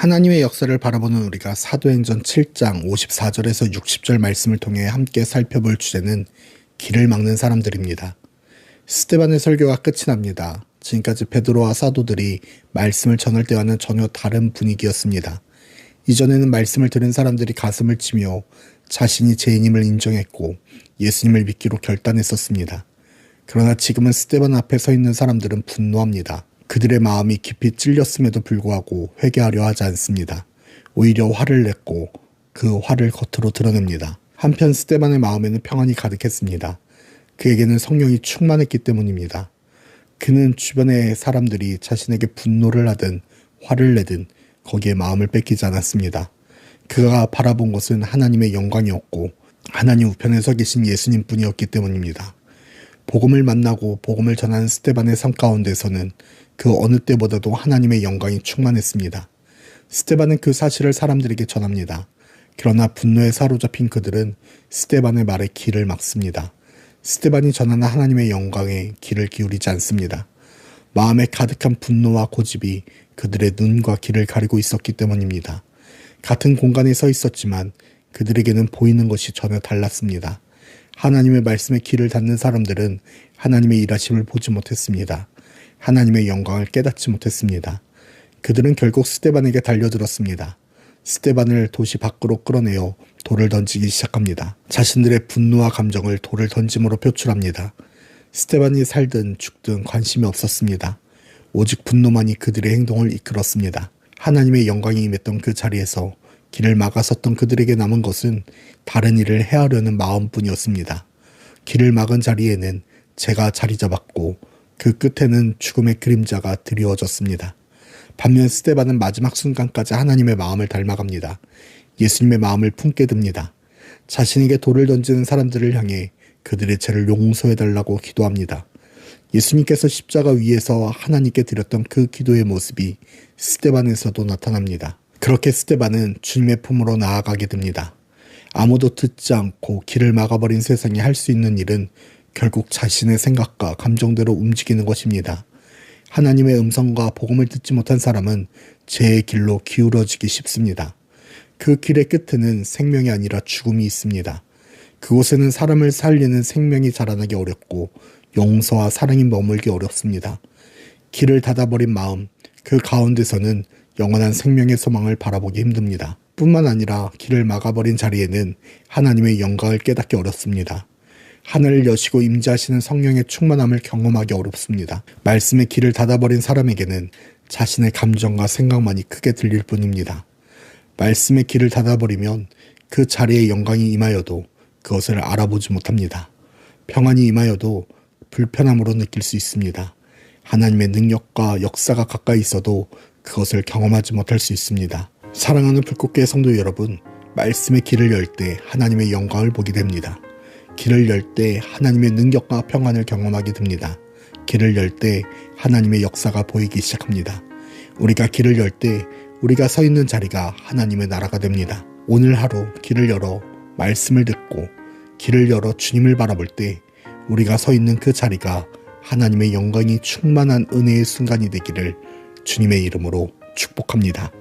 하나님의 역사를 바라보는 우리가 사도행전 7장 54절에서 60절 말씀을 통해 함께 살펴볼 주제는 길을 막는 사람들입니다. 스데반의 설교가 끝이 납니다. 지금까지 베드로와 사도들이 말씀을 전할 때와는 전혀 다른 분위기였습니다. 이전에는 말씀을 들은 사람들이 가슴을 치며 자신이 죄인임을 인정했고 예수님을 믿기로 결단했었습니다. 그러나 지금은 스데반 앞에 서 있는 사람들은 분노합니다. 그들의 마음이 깊이 찔렸음에도 불구하고 회개하려 하지 않습니다. 오히려 화를 냈고 그 화를 겉으로 드러냅니다. 한편 스데반의 마음에는 평안이 가득했습니다. 그에게는 성령이 충만했기 때문입니다. 그는 주변의 사람들이 자신에게 분노를 하든 화를 내든 거기에 마음을 뺏기지 않았습니다. 그가 바라본 것은 하나님의 영광이었고 하나님 우편에 서 계신 예수님 뿐이었기 때문입니다. 복음을 만나고 복음을 전하는 스데반의 삶 가운데서는 그 어느 때보다도 하나님의 영광이 충만했습니다. 스데반은 그 사실을 사람들에게 전합니다. 그러나 분노에 사로잡힌 그들은 스데반의 말에 귀를 막습니다. 스데반이 전하는 하나님의 영광에 귀를 기울이지 않습니다. 마음에 가득한 분노와 고집이 그들의 눈과 귀를 가리고 있었기 때문입니다. 같은 공간에 서 있었지만 그들에게는 보이는 것이 전혀 달랐습니다. 하나님의 말씀에 귀를 닫는 사람들은 하나님의 일하심을 보지 못했습니다. 하나님의 영광을 깨닫지 못했습니다. 그들은 결국 스데반에게 달려들었습니다. 스데반을 도시 밖으로 끌어내어 돌을 던지기 시작합니다. 자신들의 분노와 감정을 돌을 던짐으로 표출합니다. 스데반이 살든 죽든 관심이 없었습니다. 오직 분노만이 그들의 행동을 이끌었습니다. 하나님의 영광이 임했던 그 자리에서 길을 막아섰던 그들에게 남은 것은 다른 일을 해하려는 마음뿐이었습니다. 길을 막은 자리에는 죄가 자리 잡았고 그 끝에는 죽음의 그림자가 드리워졌습니다. 반면 스데반은 마지막 순간까지 하나님의 마음을 닮아갑니다. 예수님의 마음을 품게 됩니다. 자신에게 돌을 던지는 사람들을 향해 그들의 죄를 용서해달라고 기도합니다. 예수님께서 십자가 위에서 하나님께 드렸던 그 기도의 모습이 스데반에서도 나타납니다. 그렇게 스데반은 주님의 품으로 나아가게 됩니다. 아무도 듣지 않고 길을 막아버린 세상이 할 수 있는 일은 결국 자신의 생각과 감정대로 움직이는 것입니다. 하나님의 음성과 복음을 듣지 못한 사람은 죄의 길로 기울어지기 쉽습니다. 그 길의 끝에는 생명이 아니라 죽음이 있습니다. 그곳에는 사람을 살리는 생명이 자라나기 어렵고 용서와 사랑이 머물기 어렵습니다. 길을 닫아버린 마음, 그 가운데서는 영원한 생명의 소망을 바라보기 힘듭니다. 뿐만 아니라 길을 막아버린 자리에는 하나님의 영광을 깨닫기 어렵습니다. 하늘을 여시고 임재하시는 성령의 충만함을 경험하기 어렵습니다. 말씀의 길을 닫아버린 사람에게는 자신의 감정과 생각만이 크게 들릴 뿐입니다. 말씀의 길을 닫아버리면 그 자리에 영광이 임하여도 그것을 알아보지 못합니다. 평안이 임하여도 불편함으로 느낄 수 있습니다. 하나님의 능력과 역사가 가까이 있어도 그것을 경험하지 못할 수 있습니다. 사랑하는 불꽃교회 성도 여러분, 말씀의 길을 열 때 하나님의 영광을 보게 됩니다. 길을 열 때 하나님의 능력과 평안을 경험하게 됩니다. 길을 열 때 하나님의 역사가 보이기 시작합니다. 우리가 길을 열 때 우리가 서 있는 자리가 하나님의 나라가 됩니다. 오늘 하루 길을 열어 말씀을 듣고 길을 열어 주님을 바라볼 때 우리가 서 있는 그 자리가 하나님의 영광이 충만한 은혜의 순간이 되기를 주님의 이름으로 축복합니다.